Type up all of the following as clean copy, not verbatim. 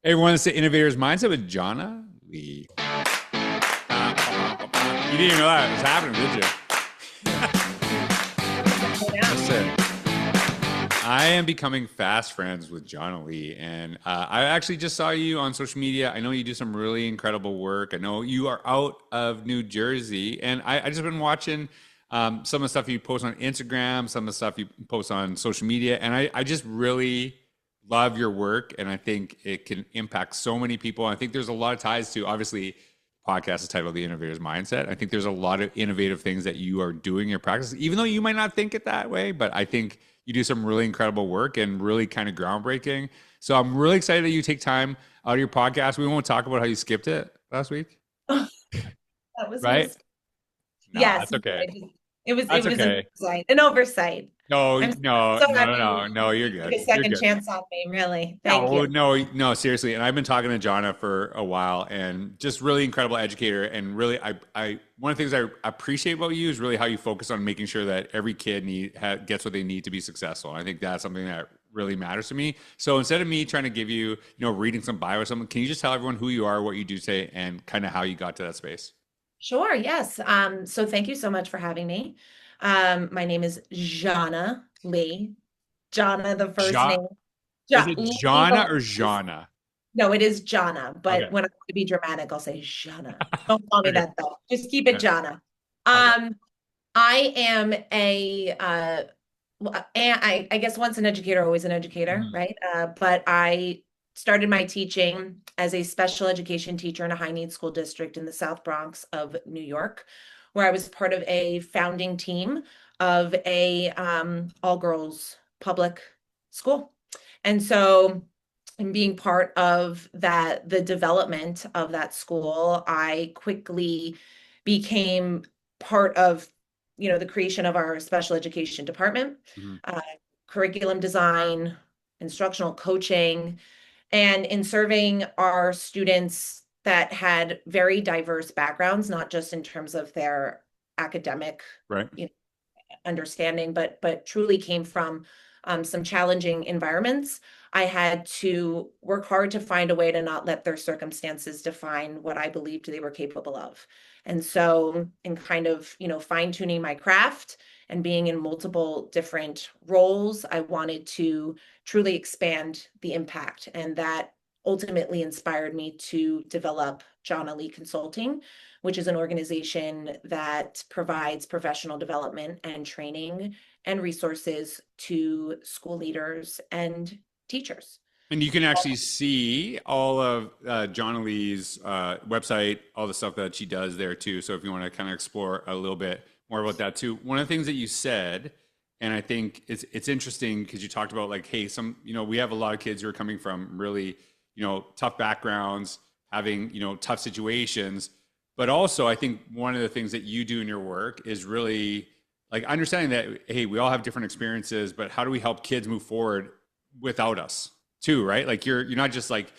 Hey, everyone, it's the Innovator's Mindset with Jana Lee. You didn't even know that was happening, did you? That's it. I am becoming fast friends with Jana Lee, and I actually just saw you on social media. I know you do some really incredible work. I know you are out of New Jersey, and I just been watching some of the stuff you post on Instagram, some of the stuff you post on social media, and I just really love your work, and I think it can impact so many people. I think there's a lot of ties to, obviously, podcast is titled The Innovator's Mindset. I think there's a lot of innovative things that you are doing in your practice, even though you might not think it that way, but I think you do some really incredible work and really kind of groundbreaking. So I'm really excited that you take time out of your podcast. We won't talk about how you skipped it last week, That was a right? mistake. No, Yes, that's okay. it That's was an okay. oversight. An oversight. No, I'm no, so no, no, happy no, no, you're you took good. a You're second good. chance on me, really. Thank No, you. no, no, seriously. And I've been talking to Jana for a while and just really incredible educator. And really, one of the things I appreciate about you is really how you focus on making sure that every kid gets what they need to be successful. And I think that's something that really matters to me. So instead of me trying to give you, reading some bio or something, can you just tell everyone who you are, what you do today, and kind of how you got to that space? Sure, yes. So thank you so much for having me. My name is Jana Lee. Jana, the first Ja, name. is it Lee, Jana or Jana? no, it is Jana, but Okay. when I want to be dramatic, I'll say Jana. Don't call me Okay. that though. Just keep it Yeah. Jana. Okay. Um, I am I guess once an educator, always an educator, Mhm. right? But I started my teaching as a special education teacher in a high needs school district in the South Bronx of New York, where I was part of a founding team of a all girls public school. And so, in being part of that, the development of that school, I quickly became part of the creation of our special education department, Mhm. uh, curriculum design, instructional coaching, and in serving our students that had very diverse backgrounds, not just in terms of their academic, Right. you know, understanding, but truly came from some challenging environments. I had to work hard to find a way to not let their circumstances define what I believed they were capable of. And so, in kind of, fine tuning my craft and being in multiple different roles, I wanted to truly expand the impact. And that ultimately inspired me to develop Jana Lee Consulting, which is an organization that provides professional development and training and resources to school leaders and teachers. And you can actually see all of Jana Lee's website, all the stuff that she does there too. So if you want to kind of explore a little bit more about that too, one of the things that you said, and I think it's interesting because you talked about like, hey, we have a lot of kids who are coming from really, tough backgrounds, having, tough situations, but also I think one of the things that you do in your work is really like understanding that, hey, we all have different experiences, but how do we help kids move forward without us? Too, right? Like you're not just like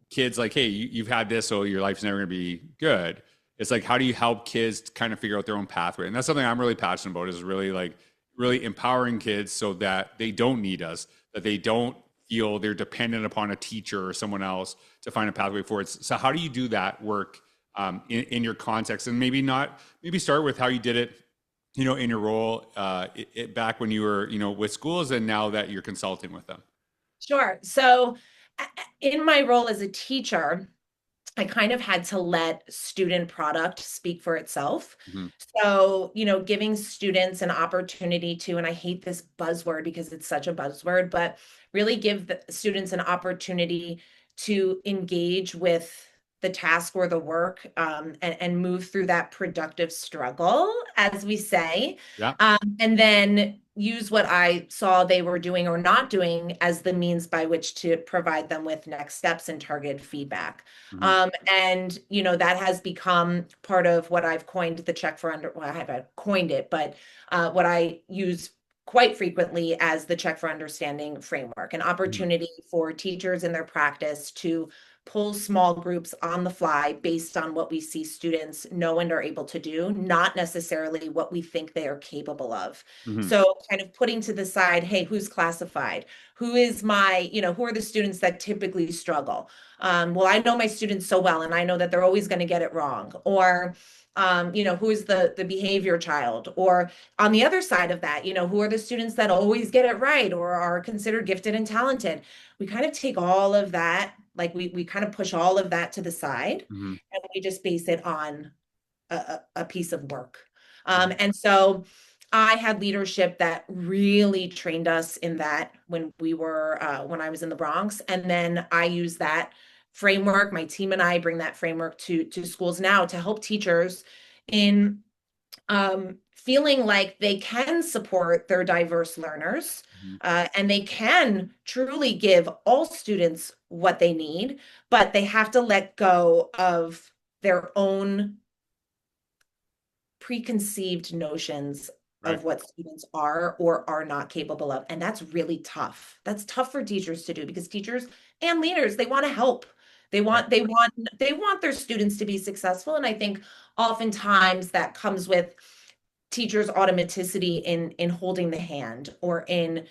kids like, hey, you've had this, so your life's never gonna be good. It's like how do you help kids kind of figure out their own pathway? And that's something I'm really passionate about is really like really empowering kids so that they don't need us, that they don't feel they're dependent upon a teacher or someone else to find a pathway forward. So how do you do that work in your context? And maybe start with how you did it, in your role back when you were, with schools and now that you're consulting with them. Sure. So, in my role as a teacher, I kind of had to let student product speak for itself. Mhm. So, giving students an opportunity to, and I hate this buzzword because it's such a buzzword, but really give the students an opportunity to engage with the task or the work, and move through that productive struggle, as we say, Yeah. and then use what I saw they were doing or not doing as the means by which to provide them with next steps and targeted feedback. Mhm. And that has become part of what I've coined the check for under, well, I haven't coined it, but what I use quite frequently as the check for understanding framework, an Mhm. opportunity for teachers in their practice to pull small groups on the fly based on what we see students know and are able to do, not necessarily what we think they are capable of. Hmm. So kind of putting to the side, hey, who's classified? Who is my, who are the students that typically struggle? Well, I know my students so well, and I know that they're always going to get it wrong. Or, who is the behavior child? Or on the other side of that, who are the students that always get it right or are considered gifted and talented? We kind of take all of that, like we kind of push all of that to the side, Hmm. and we just base it on a piece of work. And so I had leadership that really trained us in that when I was in the Bronx. And then I use that framework. My team and I bring that framework to schools now to help teachers in feeling like they can support their diverse learners, Hmm. and they can truly give all students what they need, but they have to let go of their own preconceived notions Right. of what students are or are not capable of. And that's really tough. That's tough for teachers to do because teachers and leaders, they want to help. They Right. want they want they want their students to be successful. And I think oftentimes that comes with teachers' automaticity in holding the hand or in,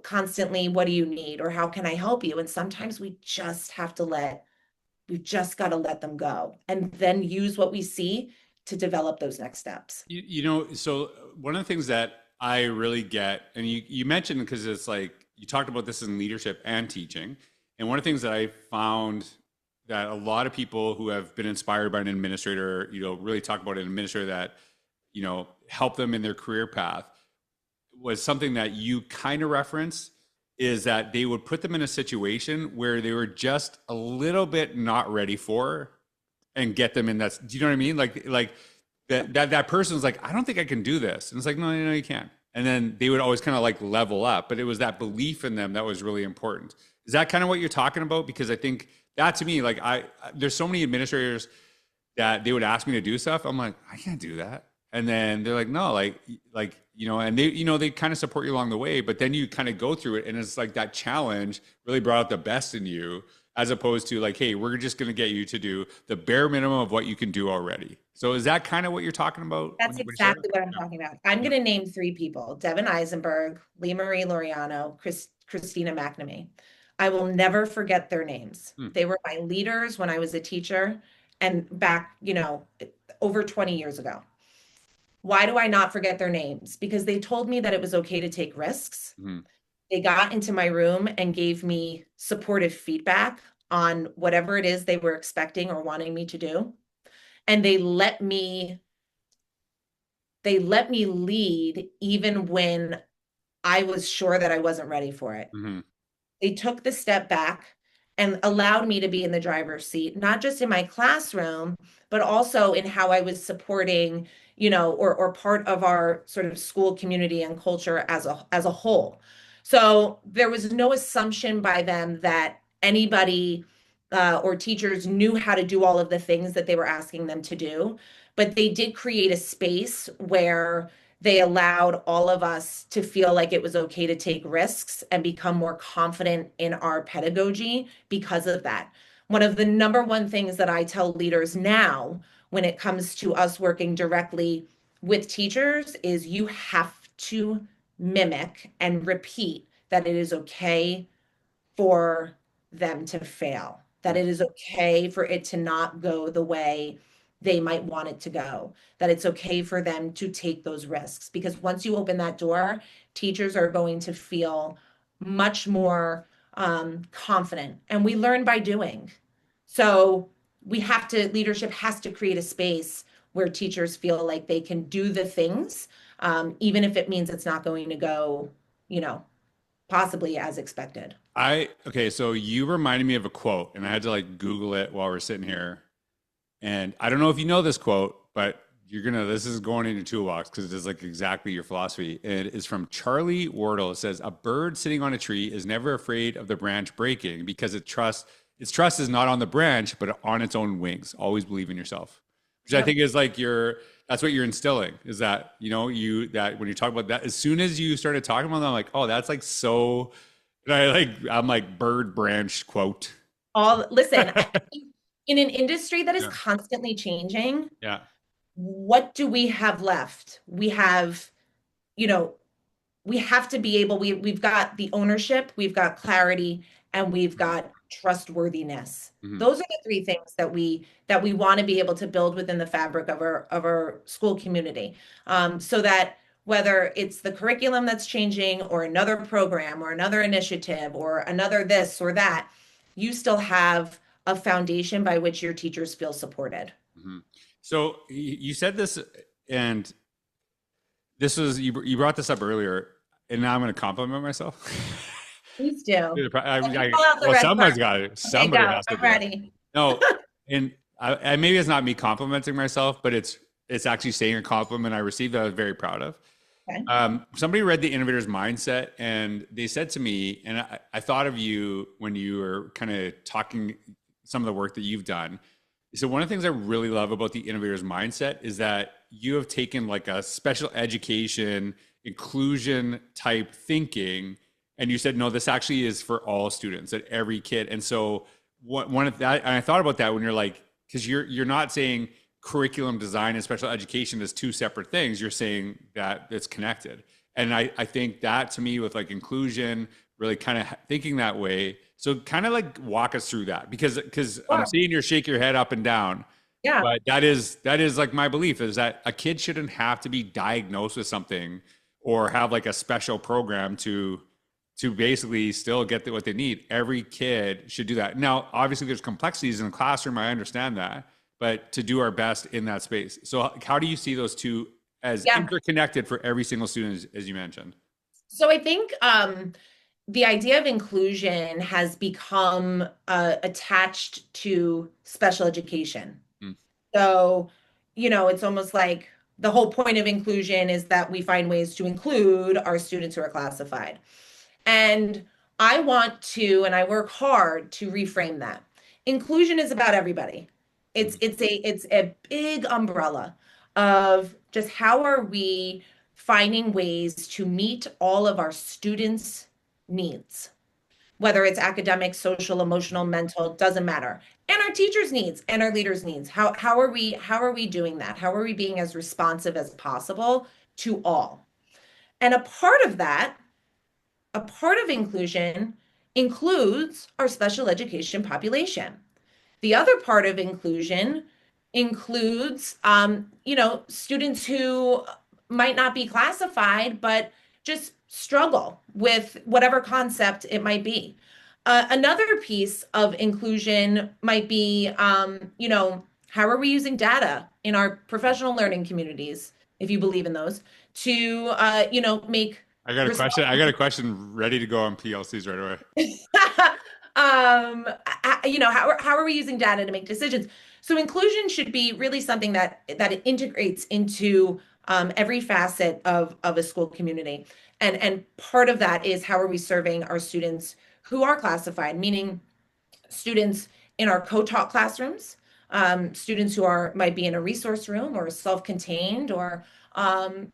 constantly, what do you need or how can I help you? And sometimes we've just got to let them go and then use what we see to develop those next steps. So one of the things that I really get, and you mentioned, because it's like you talked about this in leadership and teaching, and one of the things that I found that a lot of people who have been inspired by an administrator, really talk about an administrator that, helped them in their career path, was something that you kind of referenced, is that they would put them in a situation where they were just a little bit not ready for, and get them in that. Do you know what I mean? Like that person's like, I don't think I can do this, and it's like, no, you can. And then they would always kind of like level up, but it was that belief in them that was really important. Is that kind of what you're talking about? Because I think that, to me, like there's so many administrators that they would ask me to do stuff. I'm like, I can't do that. And then they're like, no, and they kind of support you along the way, but then you kind of go through it, and it's like that challenge really brought out the best in you, as opposed to like, hey, we're just going to get you to do the bare minimum of what you can do already. So is that kind of what you're talking about when That's you started? exactly what I'm talking about. I'm Yeah. going to name three people: Devin Eisenberg, Lee Marie Loriano, Christina McNamee. I will never forget their names. Hmm. They were my leaders when I was a teacher and back, over 20 years ago. Why do I not forget their names? Because they told me that it was okay to take risks. Hmm. They got into my room and gave me supportive feedback on whatever it is they were expecting or wanting me to do. And they let me lead even when I was sure that I wasn't ready for it. Hmm. They took the step back and allowed me to be in the driver's seat, not just in my classroom, but also in how I was supporting, or part of our sort of school community and culture as a whole. So there was no assumption by them that anybody or teachers knew how to do all of the things that they were asking them to do, but they did create a space where they allowed all of us to feel like it was okay to take risks and become more confident in our pedagogy because of that. One of the number one things that I tell leaders now when it comes to us working directly with teachers is you have to mimic and repeat that it is okay for them to fail, that it is okay for it to not go the way they might want it to go, that it's okay for them to take those risks. Because once you open that door, teachers are going to feel much more confident. And we learn by doing. So leadership has to create a space where teachers feel like they can do the things, even if it means it's not going to go, you know, possibly as expected. Okay, so you reminded me of a quote, and I had to like Google it while we're sitting here. And I don't know if you know this quote, but this is going in your toolbox because it is like exactly your philosophy. It is from Charlie Wardle. It says, "A bird sitting on a tree is never afraid of the branch breaking because its trust is not on the branch, but on its own wings. Always believe in yourself." Which I Yep. think is like that's what you're instilling, is that, that when you talk about that, as soon as you started talking about that, I'm like, oh, that's like so, and I'm like bird branch quote. Listen, in an industry that is Yeah. constantly changing, Yeah. what do we have left? We have, you know, we have to be able, we've got the ownership, we've got clarity, and we've Mhm. got trustworthiness. Mhm. Those are the three things that we want to be able to build within the fabric of our school community. So that whether it's the curriculum that's changing or another program or another initiative or another this or that, you still have a foundation by which your teachers feel supported. Mhm. So you said this, and this was you brought this up earlier, and now I'm going to compliment myself. Please do. Let me pull out the Well, red someone's card. got it. Okay, Somebody go. has to I'm do it. ready. No, and maybe it's not me complimenting myself, but it's actually saying a compliment I received that I was very proud of. Okay. Somebody read the Innovator's Mindset, and they said to me, and I thought of you when you were kind of talking some of the work that you've done. So one of the things I really love about the Innovator's Mindset is that you have taken like a special education inclusion type thinking, and you said, no, this actually is for all students, at every kid. And so one of that, and I thought about that when you're like, because you're not saying curriculum design and special education as two separate things. You're saying that it's connected. And I think that to me with like inclusion, really kind of thinking that way. So kind of like walk us through that because I'm Sure. seeing you shake your head up and down. Yeah. But that is like my belief is that a kid shouldn't have to be diagnosed with something or have like a special program to basically still get what they need. Every kid should do that. Now, obviously, there's complexities in the classroom. I understand that, but to do our best in that space. So, how do you see those two as Yeah. interconnected for every single student, as you mentioned? So I think the idea of inclusion has become attached to special education. Mm. So, it's almost like the whole point of inclusion is that we find ways to include our students who are classified. And I want to, and I work hard to reframe that. Inclusion is about everybody. Mm. It's a big umbrella of just how are we finding ways to meet all of our students' needs, whether it's academic, social, emotional, mental, doesn't matter. And our teachers' needs and our leaders' needs. How are we doing that? How are we being as responsive as possible to all? And a part of inclusion includes our special education population. The other part of inclusion includes, students who might not be classified, but just struggle with whatever concept it might be. Another piece of inclusion might be, how are we using data in our professional learning communities, if you believe in those, to, make I got a response. question. I got a question ready to go on PLCs right away. How are we using data to make decisions? So inclusion should be really something that it integrates into every facet of a school community. And part of that is how are we serving our students who are classified, meaning students in our co-taught classrooms, students who might be in a resource room or self-contained or in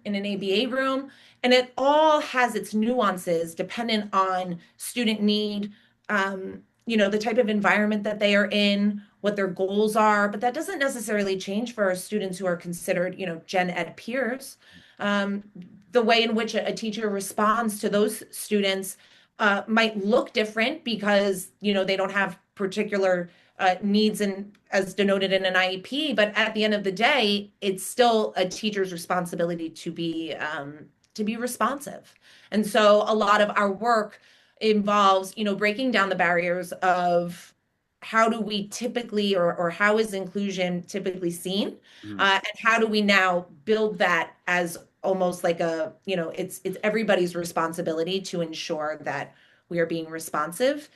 an ABA room. And it all has its nuances dependent on student need, the type of environment that they are in, what their goals are. But that doesn't necessarily change for our students who are considered, gen ed peers. Um, the way in which a teacher responds to those students might look different because they don't have particular needs and as denoted in an IEP, but at the end of the day, it's still a teacher's responsibility to be responsive. And so a lot of our work involves breaking down the barriers of how do we typically or how is inclusion typically seen, Mhm. and how do we now build that as almost like it's everybody's responsibility to ensure that we are being responsive,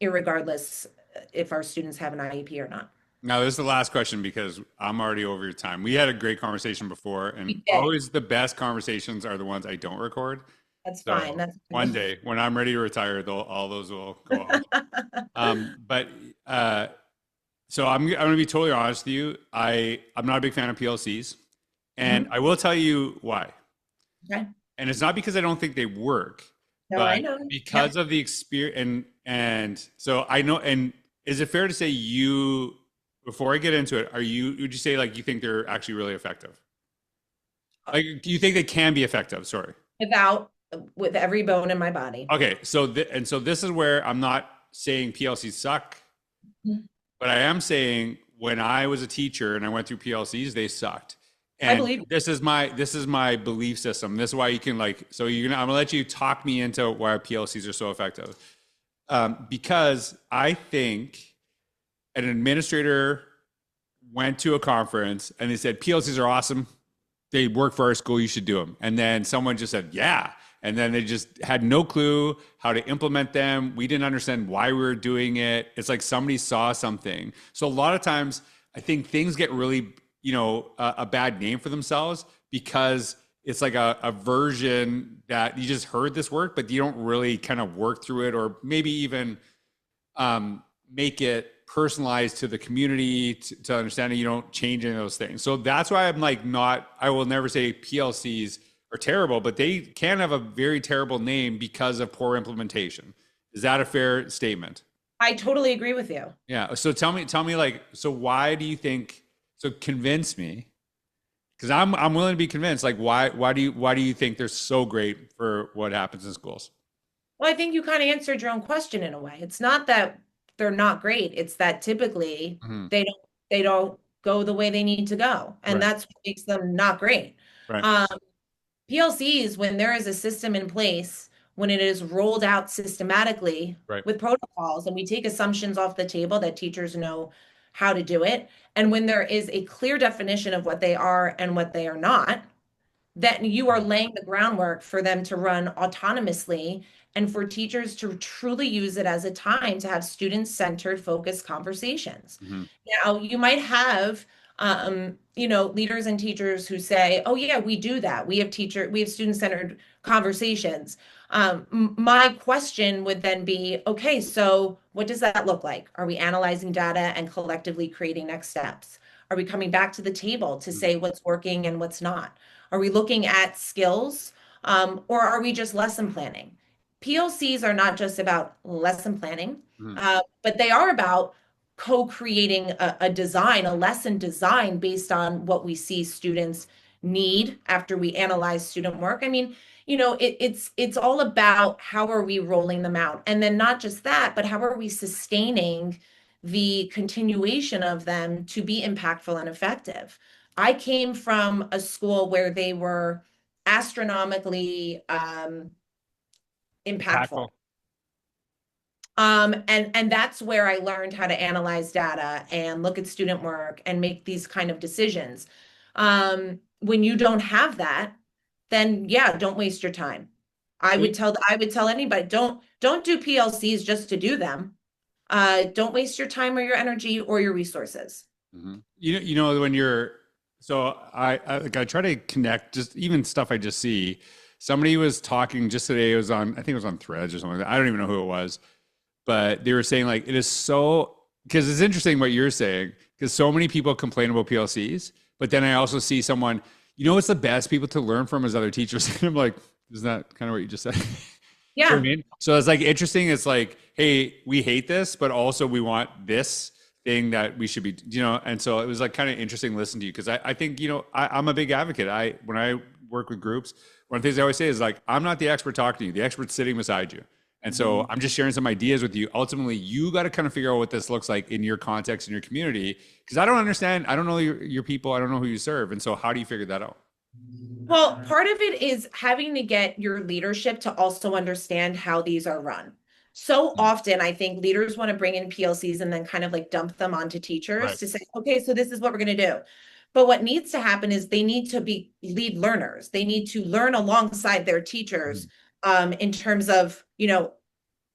irregardless if our students have an IEP or not. Now, this is the last question because I'm already over your time. We had a great conversation before, and We did. always the best conversations are the ones I don't record. That's fine. So That's one fine. day when I'm ready to retire, all those will go off. But so I'm going to be totally honest with you. I'm not a big fan of PLCs, and Mhm. I will tell you why. Okay. And it's not because I don't think they work, No, I but know. because Yep. of the experience. And so I know, and is it fair to say you, before I get into it, would you say like you think they're actually really effective? Like, do you think they can be effective? Sorry. Without, with every bone in my body. Okay. So this is where I'm not saying PLCs suck, but I am saying when I was a teacher and I went through PLCs, they sucked. I And believe. this is my belief system. This is why you can like, so I'm gonna let you talk me into why PLCs are so effective. Because I think an administrator went to a conference and they said PLCs are awesome. They work for our school. You should do them. And then someone just said, yeah. And then they just had no clue how to implement them. We didn't understand why we were doing it. It's like somebody saw something. So a lot of times I think things get really, a bad name for themselves because it's like a version that you just heard this work, but you don't really kind of work through it or maybe even make it personalized to the community to understanding. You don't change any of those things. So that's why I'm like I will never say PLCs are terrible, but they can have a very terrible name because of poor implementation. Is that a fair statement? I totally agree with you. Yeah. So tell me like, so why do you think, so convince me, because I'm willing to be convinced. Like why do you think they're so great for what happens in schools? Well, I think you kind of answered your own question in a way. It's not that they're not great. It's that typically Mhm. they don't go the way they need to go. And Right. that's what makes them not great. Right. Um, PLCs, when there is a system in place, when it is rolled out systematically Right. with protocols, and we take assumptions off the table that teachers know how to do it, and when there is a clear definition of what they are and what they are not, that you are laying the groundwork for them to run autonomously and for teachers to truly use it as a time to have student-centered focused conversations. Mhm. Now, you might have leaders and teachers who say, "Oh yeah, we do that. We have student-centered conversations." My question would then be, okay, so what does that look like? Are we analyzing data and collectively creating next steps? Are we coming back to the table to say what's working and what's not? Are we looking at skills, or are we just lesson planning? PLCs are not just about lesson planning, Mhm. but they are about co-creating a lesson design based on what we see students need after we analyze student work. I mean, it's all about how are we rolling them out, and then not just that, but how are we sustaining the continuation of them to be impactful and effective. I came from a school where they were astronomically impactful. Impactful. And that's where I learned how to analyze data and look at student work and make these kind of decisions. When you don't have that, then yeah, don't waste your time. I would tell anybody, don't do PLCs just to do them. Don't waste your time or your energy or your resources. Mhm. When you're, so I try to connect just even stuff I just see. Somebody was talking just today. It was on, I think it was on Threads or something. I don't even know who it was, but they were saying like it is so, because it's interesting what you're saying because so many people complain about PLCs, but then I also see someone, what's the best people to learn from is other teachers. And I'm like, isn't that kind of what you just said? You know what I Yeah. mean? So it's like interesting. It's like, hey, we hate this, but also we want this thing that we should be, and so it was like kind of interesting listening to you because I think, I'm a big advocate. When I work with groups, one of the things I always say is like, I'm not the expert talking to you, the expert's sitting beside you. And so I'm just sharing some ideas with you. Ultimately, you got to kind of figure out what this looks like in your context, in your community, because I don't understand. I don't know your people. I don't know who you serve. And so how do you figure that out? Well, part of it is having to get your leadership to also understand how these are run. So often, I think leaders want to bring in PLCs and then kind of like dump them onto teachers Right. to say, okay, so this is what we're going to do. But what needs to happen is they need to be lead learners. They need to learn alongside their teachers in terms of,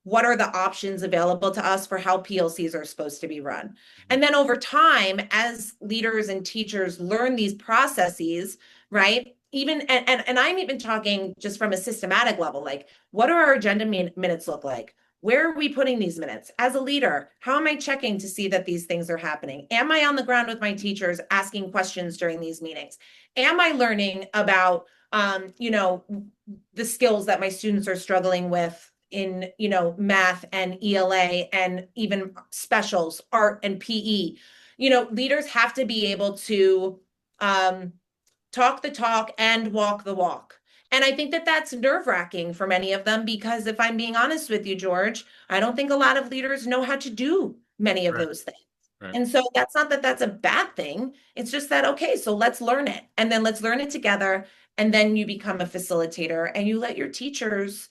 what are the options available to us for how PLCs are supposed to be run. And then over time, as leaders and teachers learn these processes, right? Even and I'm even talking just from a systematic level, like what do our agenda minutes look like? Where are we putting these minutes? As a leader, how am I checking to see that these things are happening? Am I on the ground with my teachers asking questions during these meetings? Am I learning about the skills that my students are struggling with in, math and ELA and even specials, art and PE. Leaders have to be able to talk the talk and walk the walk. And I think that that's nerve-wracking for many of them because if I'm being honest with you, George, I don't think a lot of leaders know how to do many of Right. those things. Right. And so that's not that that's a bad thing. It's just that, okay, so let's learn it. And then let's learn it together. And then you become a facilitator and you let your teachers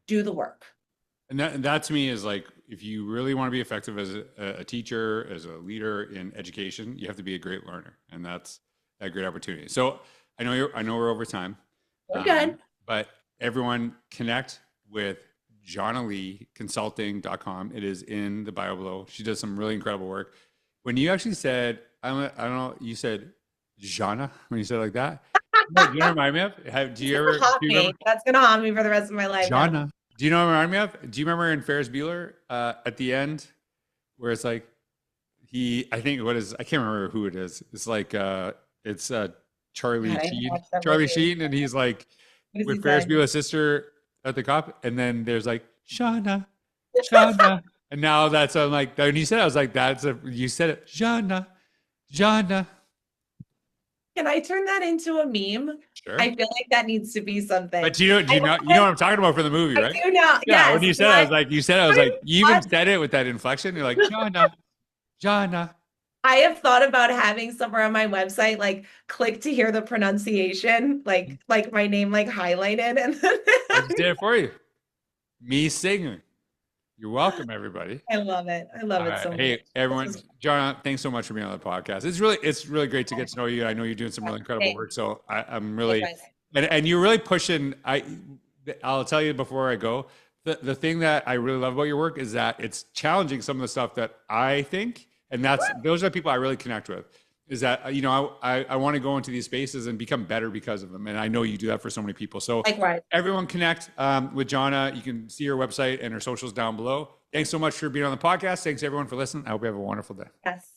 do the work. And that to me is like, if you really want to be effective as a teacher, as a leader in education, you have to be a great learner. And that's a great opportunity. So I know we're over time. We're good. But everyone connect with Jana Lee Consulting.com. It is in the bio below. She does some really incredible work. When you actually said, I don't know, you said Jana when you said it like that. Do you remind me of? Do you ever? That's gonna haunt me for the rest of my life. Jana. Do you know what it reminded me of? Do you remember in Ferris Bueller at the end where it's like I can't remember who it is. It's like it's Charlie Sheen, and he's like with Ferris Bueller's sister at the cop, and then there's like Shauna, and now I'm like, when you said it, I was like, you said it, Jana. Can I turn that into a meme? Sure. I feel like that needs to be something. But you know what I'm talking about for the movie, right? I do know. Yeah. Yes. When you said it, I was like, you even said it with that inflection. You're like, Jana. I have thought about having somewhere on my website, like click to hear the pronunciation, like my name, like highlighted. And then I just did it for you. Me singing. You're welcome, everybody. I love it. I love it so much. Hey, everyone. Jana, thanks so much for being on the podcast. It's really great to get to know you. I know you're doing some really incredible work. So I'm really, and you're really pushing. I'll tell you before I go, the thing that I really love about your work is that it's challenging some of the stuff that I think, and those are the people I really connect with. Is that, I want to go into these spaces and become better because of them. And I know you do that for so many people. So likewise, everyone connect with Jana. You can see her website and her socials down below. Thanks so much for being on the podcast. Thanks everyone for listening. I hope you have a wonderful day. yes.